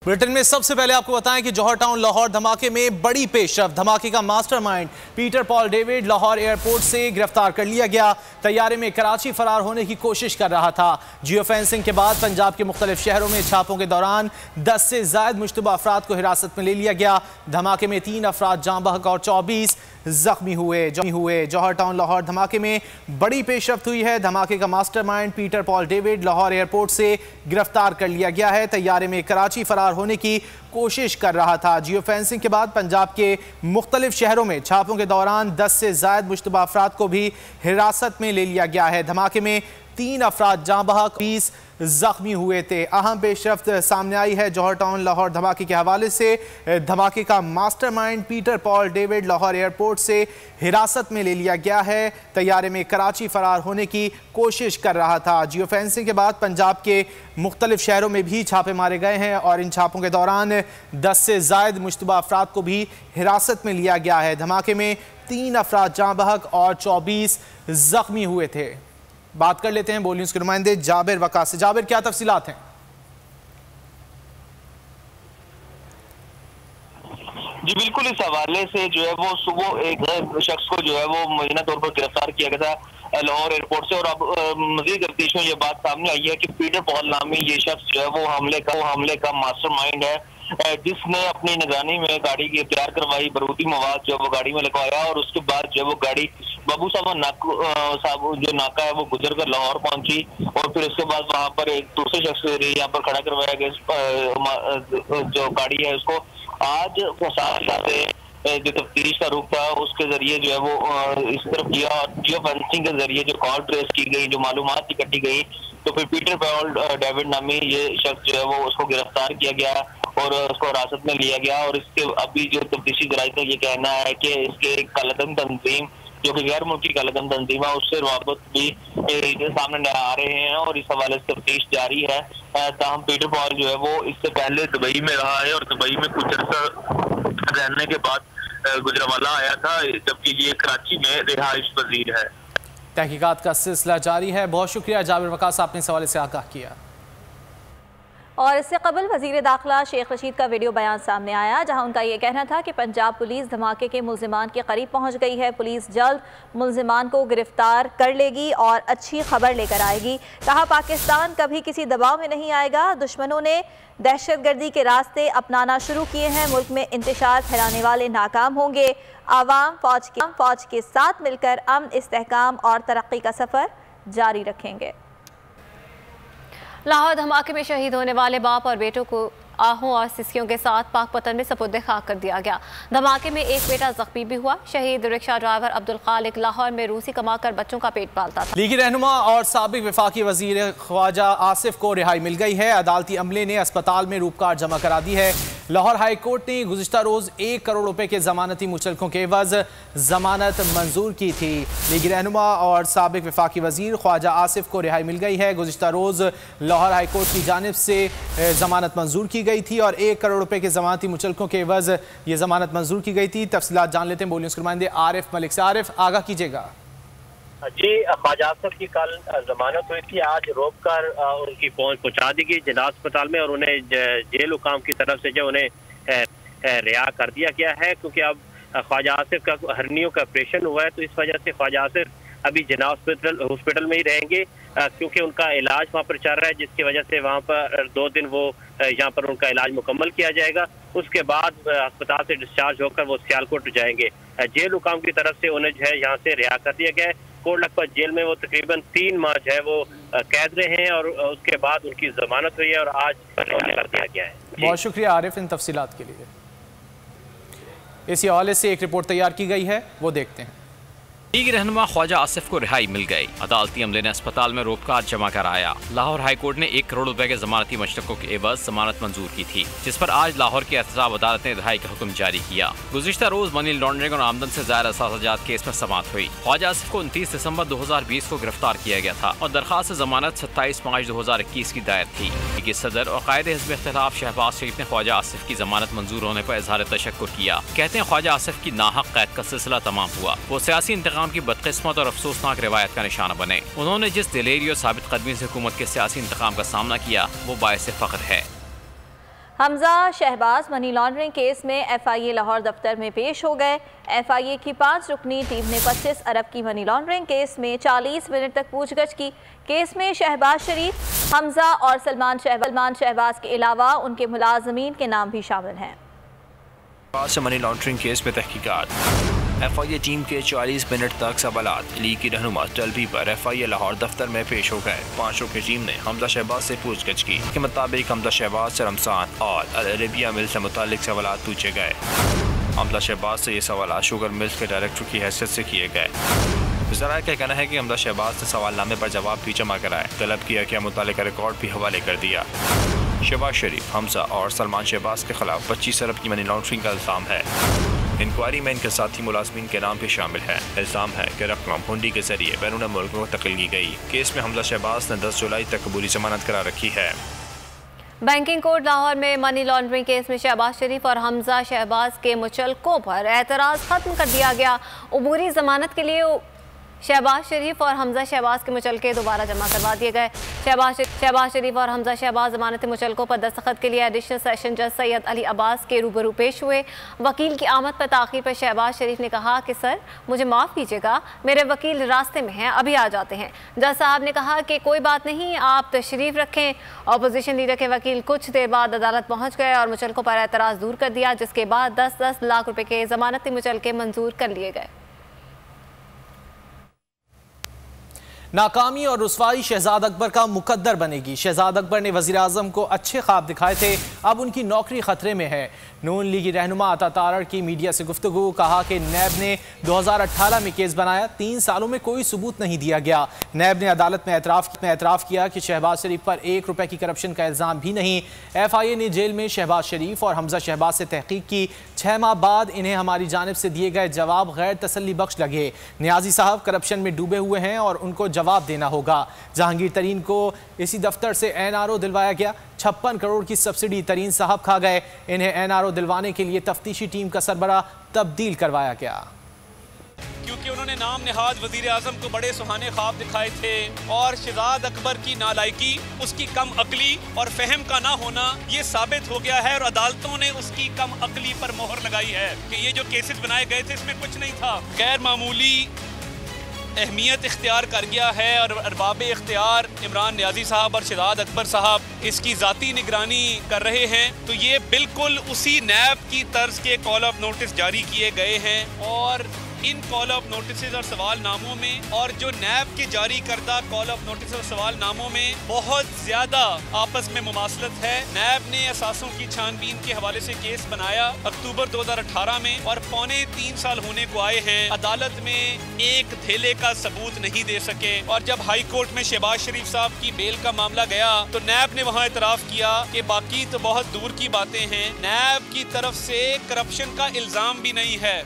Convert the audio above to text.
Bulletin में सबसे पहले आपको बताएं कि जौहर टाउन लाहौर धमाके में बड़ी पेशरफ। धमाके का mastermind Peter Paul David Lahore airport से गिरफ्तार कर लिया गया। तैयारे में कराची फरार होने की कोशिश कर रहा था। जियो फेंसिंग के बाद पंजाब के मुख्तलिफ शहरों में छापों के दौरान 10 से ज्यादा मुश्तबा अफराद को हिरासत में ले लिया गया। धमाके में 3 अफराद जाँ बहक और 24 जख्मी हुए। जौहर टाउन लाहौर धमाके में बड़ी पेशरफ्त हुई है। धमाके का mastermind Peter Paul David Lahore airport से गिरफ्तार कर लिया गया है। तैयारे में कराची फरार होने की कोशिश कर रहा था। जियो फेंसिंग के बाद पंजाब के मुख्तलिफ शहरों में छापों के दौरान 10 से ज्यादा मुश्तबा अफराद को भी हिरासत में ले लिया गया है। धमाके में 3 अफराद जाँ बहक 20 जख्मी हुए थे। अहम पेशरफ्त सामने आई है जौहर टाउन लाहौर धमाके के हवाले से। धमाके का mastermind Peter Paul David Lahore airport से हिरासत में ले लिया गया है। तैयारे में कराची फरार होने की कोशिश कर रहा था। जियो फेंसिंग के बाद पंजाब के मुख्तलिफ शहरों में भी छापे मारे गए हैं और इन छापों के दौरान 10 से ज्यादा मुश्तबा अफराद को भी हिरासत में लिया गया है। धमाके में 3 अफराद जाँ बहक और 24 जख्मी हुए थे। बात कर लेते हैं बोल न्यूज़ के नुमाइंदे जाबिर वकास से। जाबिर, क्या तफसीलात हैं? जी बिल्कुल, इस हवाले से जो है वो सुबह एक शख्स को जो है वो मुबैना तौर पर गिरफ्तार किया गया था लाहौर एयरपोर्ट से। और अब मजीद तफ्तीश में ये बात सामने आई है कि पीटर पॉल नामी ये शख्स जो है वो हमले का मास्टरमाइंड है, जिसने अपनी निगरानी में गाड़ी की तैयार करवाई, बारूदी मवाद जो वो गाड़ी में लगवाया और उसके बाद जो है वो गाड़ी बाबू साहब जो नाका है वो गुजर कर लाहौर पहुंची और फिर उसके बाद वहां पर एक दूसरे शख्स यहाँ पर खड़ा करवाया गया जो गाड़ी है उसको। आज जो तफ्तीश का रुख था उसके जरिए जो है वो इस तरफ किया और जियो फेंसिंग के जरिए जो कॉल ट्रेस की गई, जो मालूमात इकट्ठी गई, तो फिर पीटर पॉल डेविड नामी ये शख्स जो है वो उसको गिरफ्तार किया गया और उसको हिरासत में लिया गया। और इसके अभी जो तफ्तीशी जराये का ये कहना है कि इसके कालाधन तंजीम जो कि गैर मुल्की कालाधन तंजीम है उससे रवाबत भी सामने आ रहे हैं और इस हवाले से तफ्तीश जारी है। ताहम पीटर पॉल जो है वो इससे पहले दुबई में रहा है और दुबई में कुछ अर्सा रहने के बाद गुजरावाला आया था, जबकि ये कराची में रिहाइश पजीर है। तहकीकात का सिलसिला जारी है। बहुत शुक्रिया जाबिर वकास, आपने इस हवाले से आगाह किया। और इससे कबल वज़ीर दाखिला शेख रशीद का वीडियो बयान सामने आया, जहां उनका ये कहना था कि पंजाब पुलिस धमाके के मुल्जिमान के करीब पहुंच गई है। पुलिस जल्द मुल्जिमान को गिरफ्तार कर लेगी और अच्छी खबर लेकर आएगी। कहा, पाकिस्तान कभी किसी दबाव में नहीं आएगा। दुश्मनों ने दहशतगर्दी के रास्ते अपनाना शुरू किए हैं। मुल्क में इंतशार फैलाने वाले नाकाम होंगे। आवाम फौज के साथ मिलकर अमन, इस्तेहकाम और तरक्की का सफ़र जारी रखेंगे। लाहौर धमाके में शहीद होने वाले बाप और बेटों को आहों और सिस्कियों के साथ पाकपतन में सपुर्द खाक कर दिया गया। धमाके में एक बेटा जख्मी भी हुआ। शहीद रिक्शा ड्राइवर अब्दुल खालिक लाहौर में रूसी कमाकर बच्चों का पेट पालता था। लीगी रहनुमा और साबिक वफाकी वजीर ख्वाजा आसिफ को रिहाई मिल गई है। अदालती अमले ने अस्पताल में रूपकार जमा करा दी है। लाहौर हाई कोर्ट ने गुज़िश्ता रोज 1 करोड़ रुपए के जमानती मुचलकों के एवज जमानत मंजूर की थी। लीगी रहनुमा और साबिक वफाकी वजीर ख्वाजा आसिफ को रिहाई मिल गई है। गुज़िश्ता रोज लाहौर हाई कोर्ट की जानिब से जमानत मंजूर की गई थी और 1 करोड़ रुपए के जमानती मुचलकों के एवज ये जमानत मंजूर की गई थी। तफसीलात जान लेते हैं बोलिए उसके नुमाइंदे आरिफ मलिक से। आरिफ, आगाह कीजिएगा। जी, ख्वाजा आसिफ की कल जमानत हुई थी। आज रोक कर उनकी पहुंचा दी गई जिला अस्पताल में और उन्हें जेल हुकाम की तरफ से जो उन्हें रिहा कर दिया गया है, क्योंकि अब ख्वाजा आसिफ का हर्नियों का ऑपरेशन हुआ है, तो इस वजह से ख्वाजा आसिफ अभी जिला हॉस्पिटल में ही रहेंगे, क्योंकि उनका इलाज वहाँ पर चल रहा है, जिसकी वजह से वहाँ पर 2 दिन वो यहाँ पर उनका इलाज मुकम्मल किया जाएगा। उसके बाद अस्पताल से डिस्चार्ज होकर वो सियालकोट जाएंगे। जेल हुकाम की तरफ से उन्हें जो है यहाँ से रिहा कर दिया गया है। कोट लखपत जेल में वो तकरीबन 3 माह जो है वो कैद रहे हैं और उसके बाद उनकी जमानत हुई है और आज कर दिया गया है। बहुत शुक्रिया आरिफ इन तफसीलात के लिए। इसी हवाले से एक रिपोर्ट तैयार की गई है, वो देखते हैं। लीगी रहनुमा ख्वाजा आसिफ को रिहाई मिल गई। अदालती अमले ने अस्पताल में रोककार जमा कराया। लाहौर हाई कोर्ट ने 1 करोड़ रुपए के जमानती मुचलकों के एवज जमानत मंजूर की थी, जिस पर आज लाहौर की एहतसाब अदालत ने रिहाई का हुक्म जारी किया। गुज़िश्ता रोज मनी लॉन्ड्रिंग और आमदन से ज़ायद असाजात केस में समाअत हुई। ख्वाजा आसिफ को 29 दिसंबर 2020 को गिरफ्तार किया गया था और दरखास्त जमानत 27 मार्च 2021 की दायर थी। लीगी सदर और कायदे हिज़्ब इख्तिलाफ शहबाज शरीफ ने ख्वाजा आसिफ की जमानत मंजूर होने पर इजहार तशक्कुर किया। कहते हैं ख्वाजा आसिफ की नाहक कैद का सिलसिला तमाम हुआ। वो सियासी इंतकाम की बदकिस्मत और अफसोसनाक रिवायत का निशाना बने। उन्होंने जिस दिलेरी और साबित कदमी से हुकूमत के सियासी इंतकाम का सामना किया वो बायस फख्र है। Hamza Shahbaz money laundering case में FIA लाहौर दफ्तर में पेश हो गए। FIA की 5 रुकनी टीम ने 25 अरब की मनी लॉन्ड्रिंग केस में 40 मिनट तक पूछगछ की। केस में शहबाज शरीफ, हमजा और सलमान शहबाज के अलावा उनके मुलाजमीन के नाम भी शामिल हैं। मनी लॉन्ड्रिंग केस में तहकीकात। FIA टीम के 40 मिनट तक सवालात लीग की रहनुमा तलबी पर FIA लाहौर दफ्तर में पेश हो गए। 5 रुकनी टीम ने हमजा शहबाज से पूछगछ की। के मुताबिक हमजा शहबाज से रमजान और अल अरेबिया मिल से मुतालिक सवालात पूछे गए। हमजा शहबाज से ये सवाल शुगर मिल्स के डायरेक्टर की हैसियत से किए गए। वज़ारा का कहना है कि हमजा शहबाज से सवालनामे पर जवाब भी जमा कराए, तलब किया कि मुतालिका रिकॉर्ड भी हवाले कर दिया। शहबाज शरीफ, हमजा और सलमान शहबाज के खिलाफ 25 अरब की मनी लॉन्ड्रिंग का इल्ज़ाम है। इंक्वायरी में इनके साथी मुलाजमीन के नाम भी शामिल है। इल्ज़ाम है कि रकम हुंडी के जरिए बैरून मुल्क को तकल की गई। केस में हमजा शहबाज ने 10 जुलाई तक कबूली जमानत करा रखी है। बैंकिंग कोर्ट लाहौर में मनी लॉन्ड्रिंग केस में शहबाज शरीफ और हमजा शहबाज के मुचलकों पर एतराज़ खत्म कर दिया गया। अबूरी जमानत के लिए शहबाज शरीफ और हमजा शहबाज के मुचलके दोबारा जमा करवा दिए गए। शहबाज शरीफ और हमजा शहबाज जमानती मुचलकों पर दस्तखत के लिए एडिशनल सेशन जज सैयद अली अब्बास के रूबरू पेश हुए। वकील की आमद पर ताख़ीर पर शहबाज शरीफ ने कहा कि सर मुझे माफ़ कीजिएगा, मेरे वकील रास्ते में हैं, अभी आ जाते हैं। जज साहब ने कहा कि कोई बात नहीं, आप तशरीफ़ रखें। अपोजिशन लीडर के वकील कुछ देर बाद अदालत पहुँच गए और मुचलकों पर एतराज़ दूर कर दिया, जिसके बाद 10-10 लाख रुपये के जमानती मुचलके मंजूर कर लिए गए। नाकामी और रुसवाई शहजाद अकबर का मुकद्दर बनेगी। शहजाद अकबर ने वज़ीर आज़म को अच्छे ख्वाब दिखाए थे, अब उनकी नौकरी खतरे में है। नून लीगी रहनुमा अता तारड़ की मीडिया से गुफ्तगू, कहा कि नैब ने 2018 में केस बनाया, 3 सालों में कोई सबूत नहीं दिया गया। नैब ने अदालत में एतराफ़ किया कि शहबाज शरीफ पर 1 रुपये की करप्शन का इल्ज़ाम भी नहीं। FIA ने जेल में शहबाज शरीफ और हमजा शहबाज से तहकीक की। 6 माह बाद इन्हें हमारी जानिब से दिए गए जवाब गैर तसल्ली बख्श लगे। नियाजी साहब करप्शन में डूबे हुए हैं और उनको जवाब देना होगा। जहांगीर तरीन को इसी दफ्तर से NRO दिलवाया गया। 56 करोड़ की सब्सिडी तरीन साहब खा गए। इन्हें NRO दिलवाने के लिए तफ्तीशी टीम का सरबरा तब्दील करवाया गया, क्योंकि उन्होंने नाम निहाद वजीर आजम को बड़े सुहाने ख्वाब दिखाए थे और शहजाद अकबर की नालायकी, उसकी कम अकली और फहम का ना होना ये साबित हो गया है और अदालतों ने उसकी कम अकली पर मोहर लगाई है कि ये जो केसेस बनाए गए थे इसमें कुछ नहीं था। गैर मामूली अहमियत इख्तियार कर गया है और अरबाब इख्तियार इमरान नियाजी साहब और शहजाद अकबर साहब इसकी ज़ाती निगरानी कर रहे हैं। तो ये बिल्कुल उसी नैब की तर्ज के कॉल ऑफ नोटिस जारी किए गए हैं और इन कॉल ऑफ नोटिस और सवालनामों में और जो नैब के जारी करदा कॉल ऑफ नोटिस और सवालनामों में बहुत ज़्यादा आपस में मुमासलत है। नैब ने असासों की छानबीन के हवाले से केस बनाया अक्टूबर 2018 में और 3.25 साल होने को आए हैं। अदालत में एक धेले का सबूत नहीं दे सके और जब हाई कोर्ट में शहबाज शरीफ साहब की बेल का मामला गया तो नैब ने वहाँ एतराफ़ किया कि बाकी तो बहुत दूर की बातें हैं, नैब की तरफ से करप्शन का इल्ज़ाम भी नहीं है।